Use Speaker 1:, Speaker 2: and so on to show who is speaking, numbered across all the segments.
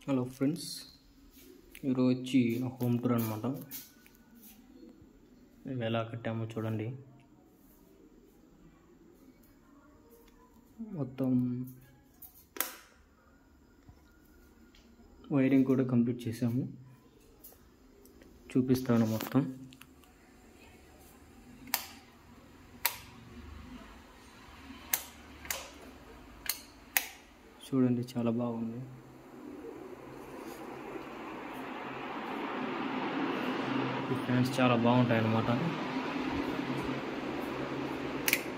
Speaker 1: Hello friends, ఈరోజు వచ్చి home tour అనమాట. మేము ఎలా కట్టామో చూడండి. మొత్తం వైరింగ్ కూడా కంప్లీట్ చేసాము. చూపిస్తాను మొత్తం. చూడండి, చాలా బాగుంది. ఈ ఫ్యాన్స్ చాలా బాగుంటాయి అన్నమాట.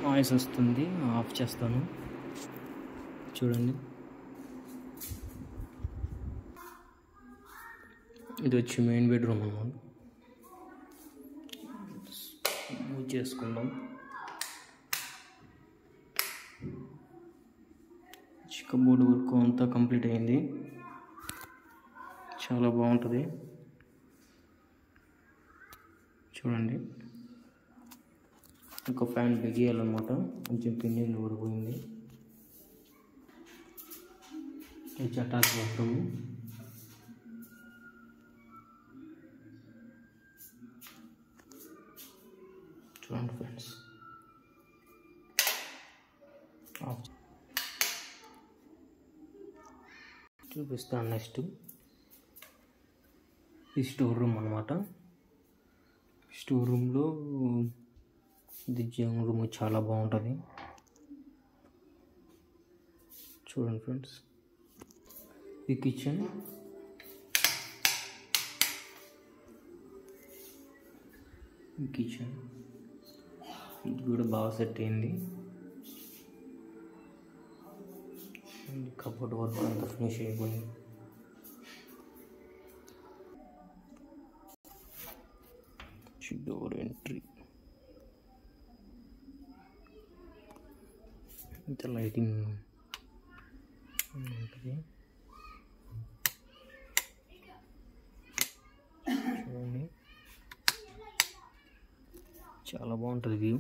Speaker 1: వాయిస్ వస్తుంది, ఆఫ్ చేస్తాను. చూడండి, ఇది వచ్చి మెయిన్ బెడ్రూమ్ అన్నమాట. మూవ్ చేసుకుందాం. కబోర్డ్ వర్క్ అంతా కంప్లీట్ అయింది. చాలా బాగుంటుంది. చూడండి, ఒక ఫ్యాన్ బిగియాలన్నమాట. కొంచెం కింద ఊడిపోయింది. ఇది అటాచ్ బాత్రూమ్. చూడండి ఫ్రెండ్స్, చూపిస్తాను. నెక్స్ట్ ఈ స్టోర్ రూమ్ అన్నమాట. స్టోర్ రూమ్లో ఇది రూమ్ చాలా బాగుంటుంది. చూడండి ఫ్రెండ్స్, ఈ కిచెన్. ఇది కూడా బాగా సెట్ అయింది. కబోర్డ్ వర్క్ అంతా ఫినిష్ అయిపోయింది. డోర్ ఎంట్రీ, ఇంత లైటింగ్ ఉంటుంది. చూడండి, చాలా బాగుంటుంది వ్యూ.